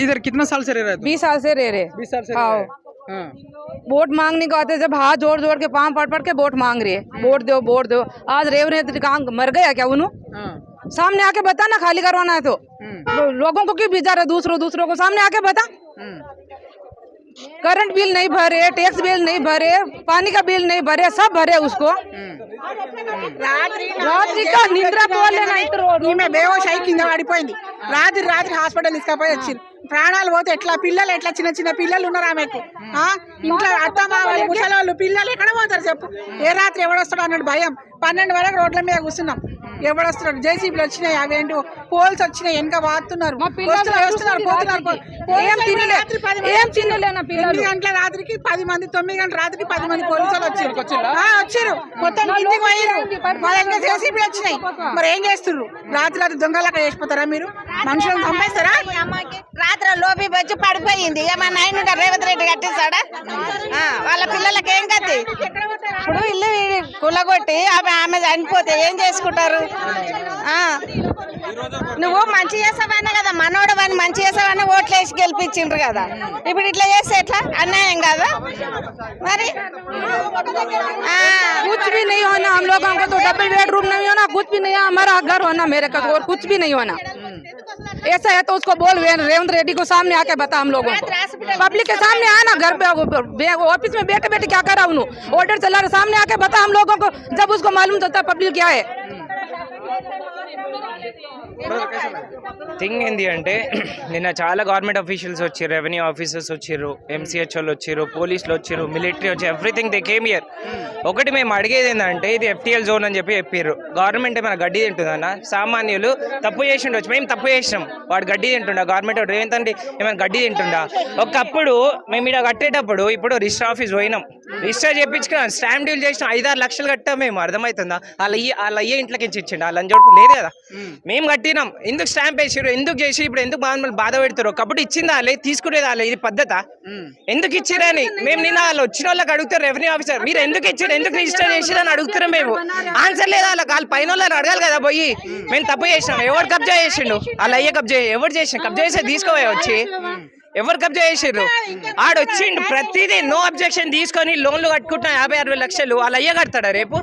इधर कितना साल से रह रहे? 20 साल से रह रहे। 20 साल से हाँ। वोट मांगने को आते जब हाथ जोड़ जोड़ के पाँव पड़ पड़ के वोट मांग रही है, वोट दो वोट दो। आज रेवंत मर गया क्या उन्होंने? सामने आके बता ना, खाली करवाना है तो लोगों को क्यों भेजा रहे? दूसरों को सामने आके बता। करंट बिल नहीं भरे, टैक्स बिल नहीं भरे, पानी का बिल नहीं भरे, सब भरे उसको। రాత్రి నిద్రపోలేనా బేహోష్ అయి కింద పడిపోయింది. రాత్రి హాస్పిటల్ తీసుకపోయి వచ్చింది. ప్రాణాలు పోతే ఎట్లా? పిల్లలు ఎట్లా? చిన్న పిల్లలు ఉన్నారు ఆమెకు. ఇంట్లో అత్తమ్మ వాళ్ళు ముసలి పిల్లలు ఎక్కడ పోతారు చెప్పు? ఏ రాత్రి ఎవడొస్తాడు అన్నట్టు భయం. 12 వరకు రోడ్ల మీద కూర్చున్నాం. ఎవడొస్తున్నాడు? జేసీబీలు వచ్చినాయి, అవేంటి పోల్స్ వచ్చినాయి, వెనక వాడుతున్నారు, వస్తున్నారు పోతున్నారు. 8 గంటల రాత్రికి 10 మంది, 9 గంటల రాత్రికి 10 మంది పోలీసులు వచ్చారు. మొత్తం ఇంటికి పోయారు. మా దగ్గర జేసీబీలు వచ్చినాయి. మరి ఏం చేస్తున్నారు? రాత్రి దొంగలు అక్కడ వేసిపోతారా? మీరు మనుషులను చంపేస్తారా? రాత్రి లోపి వచ్చి పడిపోయింది. ఏమన్నా ఆయన రేవంత్ రెడ్డి కట్టిస్తాడా? వాళ్ళ పిల్లలకి ఏం కత్తి? ఇప్పుడు ఇల్లు కులగొట్టి ఆమె చనిపోతే ఏం చేసుకుంటారు? నువ్వు మంచి చేసావన్నా కదా, మనోడు అని మంచి చేసావని ఓట్లు వేసి గెలిపించిండ్రు కదా. ఇప్పుడు ఇట్లా చేస్తే ఎట్లా? అన్యాయం కదా మరి. कुछ भी नहीं होना हम लोगों को, तो डबल बेडरूम नहीं होना, कुछ भी नहीं, हमारा घर होना मेरे का, और कुछ भी नहीं होना। ऐसा है तो उसको बोल, रेवंत रेड्डी को सामने आके बता हम लोगों को, पब्लिक के सामने आना। घर पे ऑफिस में बैठे बैठे क्या कर रहा हूँ, ऑर्डर चला रहा, सामने आके बता हम लोगों को, जब उसको मालूम चलता पब्लिक क्या है। థింగ్ ఏంది అంటే నిన్న చాలా గవర్నమెంట్ అఫీషియల్స్ వచ్చారు, రెవెన్యూ ఆఫీసర్స్ వచ్చారు, ఎంసీహెచ్ వాళ్ళు వచ్చారు, పోలీసులు వచ్చారు, మిలిటరీ వచ్చారు, ఎవ్రీథింగ్ దే కేమ్ హియర్. ఒకటి మేము అడిగేది ఏంటంటే ఇది FTL జోన్ అని చెప్పారు. గవర్నమెంట్ ఏమైనా గడ్డి తింటుందన్న? సామాన్యులు తప్పు చేసి ఉండొచ్చు, మేము తప్పు చేసినాం, వాడు గడ్డి తింటుండా? గవర్నమెంట్ రేవంత్ రెడ్డి ఏమైనా గడ్డి తింటుండా? ఒకప్పుడు మేము ఇక్కడ కట్టేటప్పుడు, ఇప్పుడు రిజిస్టర్ ఆఫీస్ పోయినాం, రిజిస్టర్ చేయించుకున్నాం, స్టాంప్ డ్యూల్ చేసినాం, 5-6 లక్షలు కట్టాం మేము. అర్థమవుతుందా? వాళ్ళ అయ్యే ఇంట్లోకి ఇచ్చిండు, వాళ్ళ లంచోడు లేదు కదా. మేము కట్టినాం, ఎందుకు స్టాంప్ వేసారు, ఎందుకు చేసి ఇప్పుడు ఎందుకు బాధ పెడతారు? ఒకప్పుడు ఇచ్చిందా లే, తీసుకునేదా లే, ఇది పద్ధత? ఎందుకు ఇచ్చిరని మేము నిన్న వాళ్ళు వచ్చిన వాళ్ళకి అడుగుతారు, రెవెన్యూ ఆఫీసర్ మీరు ఎందుకు ఇచ్చారు, ఎందుకు రిజిస్టర్ చేసిరని అడుగుతారు. మేము ఆన్సర్ లేదా వాళ్ళ పైన వాళ్ళని అడగాలి కదా పోయి. మేము తప్పు చేసినాం, ఎవరు కబ్జా చేసిండు? వాళ్ళ అయ్యే కబ్జా, ఎవరు చేసిన కబ్జా చేసే తీసుకోవే వచ్చి ఎవరు కబ్జా చేసారు? ఆడొచ్చిండు ప్రతిదీ నో అబ్జెక్షన్ తీసుకొని లోన్లు కట్టుకుంటున్నా 50-60 లక్షలు. వాళ్ళ అయ్య కడతాడా రేపు?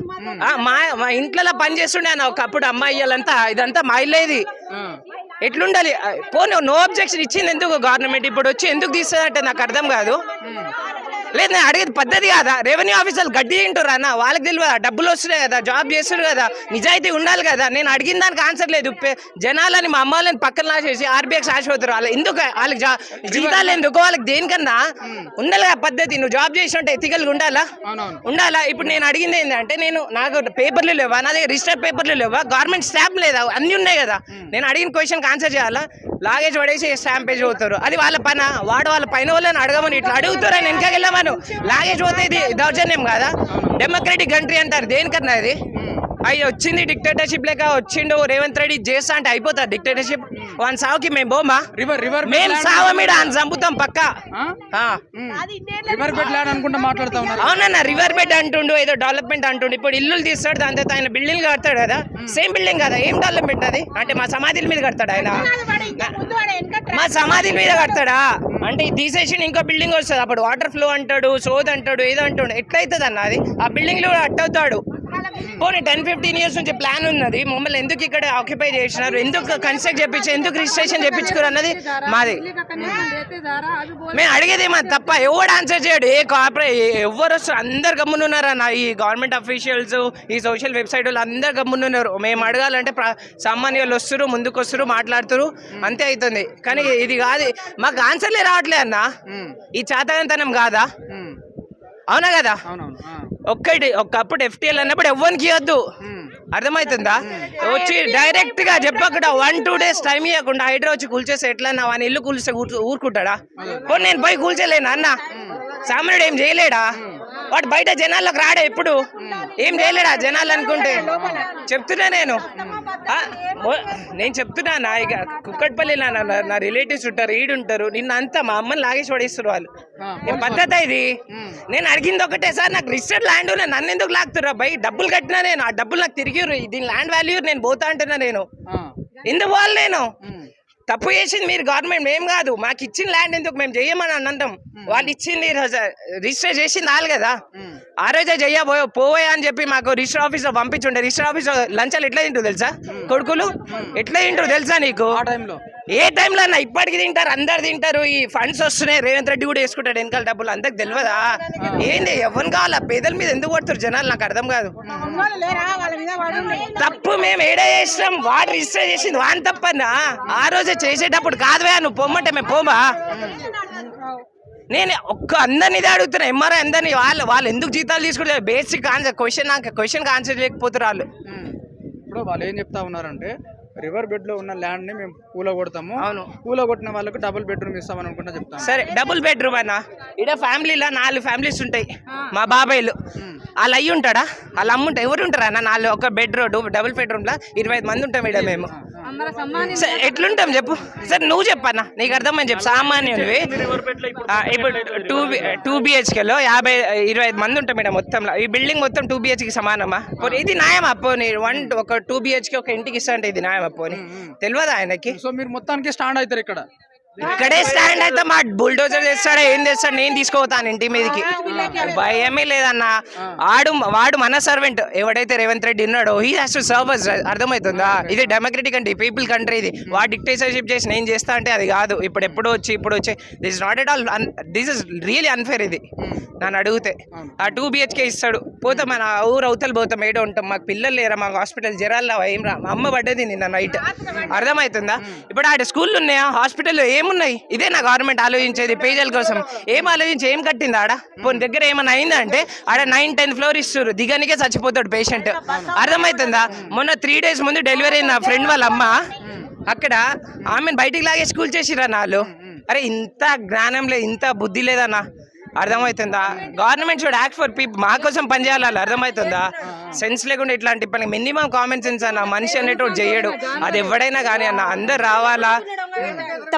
మా ఇంట్లో పని చేస్తుండే అన్న ఒకప్పుడు అమ్మాయి వాళ్ళంతా, ఇదంతా మా ఇల్లేది. ఎట్లుండాలి? పోనీ నో అబ్జెక్షన్ ఇచ్చింది ఎందుకు గవర్నమెంట్? ఇప్పుడు వచ్చి ఎందుకు తీస్తుందంటే నాకు అర్థం కాదు. లేదు నేను అడిగేది పద్ధతి కాదా? రెవెన్యూ ఆఫీసర్లు గడ్డి తింటారు అన్న, వాళ్ళకి తెలియదా? డబ్బులు వస్తున్నాయి కదా, జాబ్ చేస్తారు కదా, నిజాయితీ ఉండాలి కదా. నేను అడిగిన దానికి ఆన్సర్ లేదు. జనాలని మా అమ్మాయిని పక్కన లాసేసి RBX ఆశపోతారు. వాళ్ళు ఎందుకు? వాళ్ళకి జీతాలు ఎందుకు? వాళ్ళకి దేనికన్నా ఉండాలి కదా పద్ధతి. నువ్వు జాబ్ చేసినట్టు ఎథికల్గా ఉండాలా. ఇప్పుడు నేను అడిగింది ఏంటంటే, నాకు పేపర్లు లేవా, నా దగ్గర రిజిస్టర్ పేపర్లు లేవా, గవర్నమెంట్ స్టాంప్ లేదా, అన్ని ఉన్నాయి కదా. నేను అడిగిన క్వశ్చన్కి ఆన్సర్ చేయాలా? లాగేజ్ పడేసి స్టాంప్ పేజ్ పోతారు. అది వాళ్ళ పని. వాళ్ళ పైన వాళ్ళని అడగమని ఇట్లా అడుగుతారు. ఆయన వెనక వెళ్ళామను లాగేజ్ పోతే ఇది దౌర్జన్యం కాదా? డెమోక్రటిక్ కంట్రీ అంటారు దేనికన్నా? అది అయ్యి వచ్చింది డిక్టేటర్షిప్ లేక వచ్చిండు రేవంత్ రెడ్డి చేస్తా అంటే అయిపోతారు డిక్టేటర్షిప్. వన్ సావుకి మేము బోమా, మేము సావమీడ అని చంపుతాం పక్క. అవునన్నా రివర్ బెడ్ అంటుండు, ఏదో డెవలప్మెంట్ అంటుండు. ఇప్పుడు ఇల్లులు తీస్తాడు, దాంతో ఆయన బిల్డింగ్ కడతాడు కదా, సేమ్ బిల్డింగ్ కదా, ఏం డెవలప్మెంట్ అది? అంటే మా సమాధుల మీద కడతాడు ఆయన, మా సమాధుల మీద కడతాడా? అంటే తీసేసి ఇంకో బిల్డింగ్ వస్తుంది, అప్పుడు వాటర్ ఫ్లో అంటాడు, సోద్ అంటాడు, ఏదో అంటాడు. ఎట్లయితుంది అన్న అది? ఆ బిల్డింగ్ లో అట్ అవుతాడు. పోనీ 10-15 ఇయర్స్ నుంచి ప్లాన్ ఉన్నది, మమ్మల్ని ఎందుకు ఇక్కడ ఆక్యుపై చేసినారు, ఎందుకు కన్స్ట్రక్ట్ చేయించారు, ఎందుకు రిజిస్ట్రేషన్ చేయించుకోరు అన్నది మాది. మేము అడిగేది ఏమో తప్ప ఎవడు ఆన్సర్ చేయడు. ఏ కార్పొరేట్ ఎవరు వస్తారు? అందరు గమ్మునున్నారు అన్న. ఈ గవర్నమెంట్ అఫీషియల్స్, ఈ సోషల్ వెబ్సైట్ వాళ్ళు అందరు గమ్మునున్నారు. మేము అడగాలంటే సామాన్య వాళ్ళు వస్తారు, ముందుకు వస్తారు, మాట్లాడుతారు, అంతే అవుతుంది. కానీ ఇది కాదు, మాకు ఆన్సర్లే రావట్లే అన్న. ఈ చాతనంతనం కాదా? అవునా కదా? ఒకప్పుడు FTL అన్నప్పుడు ఎవరికి ఇవ్వద్దు, అర్థమవుతుందా? వచ్చి డైరెక్ట్ గా చెప్పకుండా 1-2 days టైం ఇవ్వకుండా హైడ్రా వచ్చి కూల్చేస్తే ఎట్లా? వాని ఇల్లు కూల్స్తే ఊరుకుంటాడా? పోనీ నేను పోయి కూల్చలేనా అన్న? సామాన్యుడు ఏం చేయలేడా? వాడు బయట జనాల్లోకి రాడా? ఎప్పుడు ఏం చేయలేడా జనాలు అనుకుంటే? చెప్తున్నా నేను చెప్తున్నా. ఇక కుక్కట్పల్లి నా రిలేటివ్స్ ఉంటారు, ఈడుంటారు, నిన్న అంతా మా అమ్మని లాగేసి పడేస్తారు వాళ్ళు. పద్ధతి ఇది? నేను అడిగింది ఒకటే సార్, నాకు రిజిస్టర్డ్ ల్యాండ్ ఉన్నా, నన్ను ఎందుకు లాగుతుర్రా బై? డబ్బులు కట్టినా నేను, ఆ డబ్బులు నాకు తిరిగి దీని ల్యాండ్ వాల్యూ నేను పోతా అంటున్నా. నేను ఎందుకు పోవాలి? నేను తప్పు చేసింది మీరు గవర్నమెంట్, మేము కాదు. మాకు ఇచ్చిన ల్యాండ్ ఎందుకు మేము చెయ్యమని అనంటాం. వాళ్ళు ఇచ్చింది రిజిస్టర్ చేసింది వాళ్ళు కదా. ఆ రోజే పోయా అని చెప్పి మాకు రిజిస్టర్ ఆఫీస్ లో పంపించుండే. రిజిస్టర్ ఆఫీస్ లో లంచాలు ఎట్లా తింటారు తెలుసా? కొడుకులు ఎట్లా తింటారు తెలుసా నీకు? ఏ టైంలో అన్న ఇప్పటికి తింటారు, అందరు తింటారు. ఈ ఫండ్స్ వస్తున్నాయి, రేవంత్ రెడ్డి కూడా వేసుకుంటాడు వెనకాల డబ్బులు. అందరికి తెలియదా? ఏంది ఎవరిని కావాలా? పేదల మీద ఎందుకు కొడుతారు జనాలు? నాకు అర్థం కాదు. తప్పు మేము ఏడా చేసినాం, వాడు రిజిస్టర్ చేసింది వాని తప్పన్నా. ఆ రోజే చేసేటప్పుడు కాదువే నువ్వు పొమ్మంటే మేము పోమా? నేను అందరినీ అడుగుతున్నా, ఎంఆర్ఐ అందరినీ. వాళ్ళు ఎందుకు జీతాలు తీసుకుంటారు? బేసిక్ ఆన్సర్ క్వశ్చన్ ఆన్సర్ చేయకపోతారు వాళ్ళు. ఇప్పుడు వాళ్ళు ఏం చెప్తా ఉన్నారంటే రివర్ బెడ్ లో ఉన్న ల్యాండ్ ని మేము కూలగొడతాము, కూలగొట్టిన వాళ్ళకి డబుల్ బెడ్రూమ్ ఇస్తామని అనుకుంటా చెప్తాను. సరే డబుల్ బెడ్రూమ్ అన్న, ఇక్కడ ఫ్యామిలీలో 4 ఫ్యామిలీస్ ఉంటాయి. మా బాబాయ్లు వాళ్ళు అయ్యి ఉంటాడా? వాళ్ళు అమ్ముంటా ఎవరు ఉంటారా అన్న? 4 ఒక డబుల్ బెడ్రూమ్ లా 25 మంది ఉంటాం ఇక్కడ మేము. ఎట్లుంటాం చెప్పు? సరే నువ్వు చెప్పన్నా, నీకు అర్థమని చెప్పు. సామాన్యుడివి ఇప్పుడు 2 BHK లో 25 మంది ఉంటాం ఇక్కడ మొత్తంలో. ఈ బిల్డింగ్ మొత్తం 2 BHK సమానమా? ఇది న్యాయమా? పోనీ ఒక 2 BHK ఒక ఇంటికి ఇస్తా అంటే ఇది న్యాయమా? పోనీ తెలియదా ఆయనకి? సో మీరు మొత్తానికి స్టాండ్ అవుతారు ఇక్కడ? ఇక్కడే స్టాండ్ అయితే మా బుల్డోజర్ చేస్తాడా ఏం చేస్తాడు? నేను తీసుకోతాను ఇంటి మీదకి, భయమే లేదన్నా. వాడు మన సర్వెంట్ ఎవడైతే రేవంత్ రెడ్డి ఉన్నాడో, he has to serve us. అర్థమవుతుందా? ఇది డెమోక్రటిక్ కంట్రీ, పీపుల్ కంట్రీ. ఇది వాడు డిక్టేటర్షిప్ చేసి నేను చేస్తా అంటే అది కాదు. ఇప్పుడు వచ్చి this is not at all, this is really unfair. ఇది నన్ను అడిగితే ఆ 2 BHK ఇస్తాడు. పోతాం మన ఊరు అవతల పోతాం, ఏడో ఉంటాం. మాకు పిల్లలు లేరా? మాకు హాస్పిటల్ జరాల్లో ఏం రా? మా అమ్మ పడ్డది నిన్న నైట్. అర్థమవుతుందా? ఇప్పుడు ఆడ స్కూళ్ళు ఉన్నాయా? హాస్పిటల్లో ఏమున్నాయి? ఇదే నా గవర్నమెంట్ ఆలోచించేది పేదల కోసం. ఏం ఆలోచించి ఏం కట్టింది ఆడ? పోనీ దగ్గర ఏమైనా అయిందంటే ఆడ 9-10 ఫ్లోర్ ఇస్తారు, దిగనికే చచ్చిపోతాడు పేషెంట్. అర్థమవుతుందా? మొన్న 3 days ముందు డెలివరీ అయిన నా ఫ్రెండ్ వాళ్ళ అమ్మ అక్కడ ఆమెను బయటికి లాగే స్కూల్ చేసిరా నాలు. అరే ఇంత జ్ఞానం లేదు, ఇంత బుద్ధి లేదన్నా. అర్థమవుతుందా? Government should act for people. మా కోసం పనిచేయాలి. అర్థమవుతుందా? సెన్స్ లేకుండా ఇట్లాంటి పని, మినిమం కామన్ సెన్స్ అన్న. మనిషి అనేటోడు చేయడు, అది ఎవడైనా కానీ అన్న. అందరు రావాలా?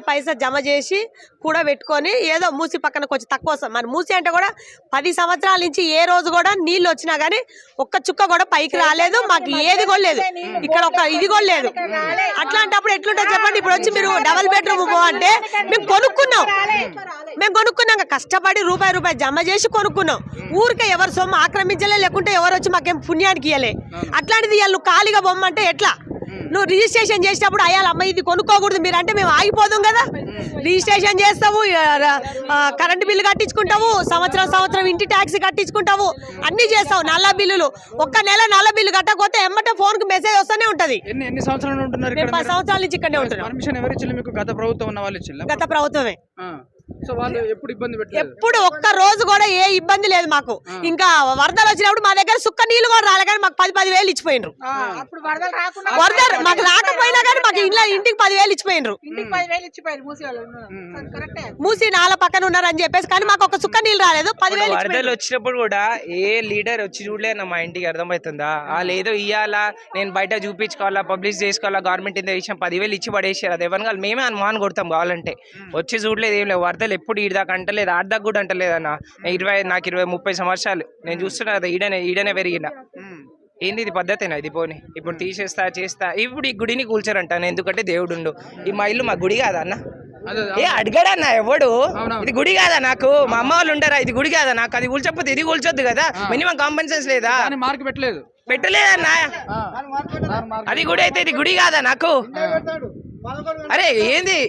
పైసా జమ చేసి కూడా పెట్టుకొని ఏదో మూసి పక్కన కొంచెం తక్కువ వస్తుంది. మన మూసి అంటే కూడా 10 సంవత్సరాల నుంచి ఏ రోజు కూడా నీళ్ళు వచ్చినా గానీ ఒక్క చుక్క కూడా పైకి రాలేదు. మాకు ఏది కూడా లేదు ఇక్కడ, ఒక ఇది కూడా లేదు. అట్లాంటప్పుడు ఎట్లుంటుంది చెప్పండి? ఇప్పుడు వచ్చి మీరు డబుల్ బెడ్రూమ్ అంటే మేము కొనుక్కున్నాం కష్టపడి రూపాయి జమ చేసి కొనుక్కున్నాం. ఊరికే ఎవరు సొమ్ము ఆక్రమించలే, లేకుంటే ఎవరు వచ్చి మాకేం పుణ్యానికి ఇయ్యలే. అట్లాంటిది వాళ్ళు ఖాళీగా బొమ్మంటే ఎట్లా? నువ్వు రిజిస్ట్రేషన్ చేసేటప్పుడు అయ్యాలి అమ్మ ఇది కొనుక్కోకూడదు మీరు అంటే మేము ఆగిపోదాం కదా. రిజిస్ట్రేషన్ చేస్తావు, కరెంటు బిల్లు కట్టించుకుంటావు, సంవత్సరం ఇంటి ట్యాక్స్ కట్టించుకుంటావు, అన్ని చేస్తావు. నల్ల బిల్లులు ఒక్క నెల నల్ల బిల్లు కట్టకపోతే ఎమ్మటే ఫోన్ కి మెసేజ్ వస్తూనే ఉంటది. ఎన్ని సంవత్సరాలు ఉంటున్నారు? 10 సంవత్సరాల నుంచి ఇక్కడే ఉంటున్నాం. పర్మిషన్ ఎవరు ఇచ్చారు మీకు? గత ప్రభుత్వం ఉన్న వాళ్ళు ఇచ్చారు? గత ప్రభుత్వమే. సో వాళ్ళు ఎప్పుడు ఇబ్బంది పెట్టలేదు? ఎప్పుడు ఒక్క రోజు కూడా ఏ ఇబ్బంది లేదు మాకు. ఇంకా వరదలు వచ్చినప్పుడు మా దగ్గర సుక్క నీళ్లు కూడా రాలే కానీ మాకు 10,000 ఇచ్చిపోయినరు. వరదలు మాకు రాకపోయినా కానీ మాకు ఇంటికి 10,000 ఇచ్చిపోయినరు. మూసి నాల పక్కన ఉన్నారని చెప్పేసి, కానీ మాకు ఒక సుక్క నీళ్ళు రాలేదు. 10,000 వరదలు వచ్చినప్పుడు కూడా ఏ లీడర్ వచ్చి చూడలేదు మా ఇంటికి. అర్థమవుతుందా? వాళ్ళు ఏదో ఇయ్యాలా, నేను బయట చూపించుకోవాలా, పబ్లిష్ చేసుకోవాలా, గవర్నమెంట్ ఇంత విషయం 10,000 ఇచ్చి పడేసారు. అది ఎవరిని కాదు, మేమే అనుమానం కొడతాం కావాలంటే. వచ్చి చూడలేదు, ఏం లేదు. వరదలు ఎప్పుడు ఈడదాకా అంటలేదు, ఆడదాకా కూడా అంటలేదు అన్న. నాకు 20-30 సంవత్సరాలు నేను చూస్తున్నా కదా, ఈడనే పెరిగిన. ఏంది ఇది పద్ధతేనా? ఇది పోనీ ఇప్పుడు తీసేస్తా చేస్తా. ఇప్పుడు ఈ గుడిని కూల్చారంటాను, ఎందుకంటే దేవుడు ఉండు. ఈ మా ఇల్లు మా గుడి కాదా అన్న? ఏ అడిగాడన్నా ఎవడు? ఇది గుడి కాదా నాకు? మా అమ్మ వాళ్ళు ఉంటారా? ఇది గుడి కాదా నాకు? అది కూల్చకపోతే ఇది కూల్చొద్దు కదా? మినిమం కామన్ సెన్స్ లేదా? మార్క్ పెట్టలేదన్నా. అది గుడి అయితే ఇది గుడి కాదా నాకు? అరే ఏంది?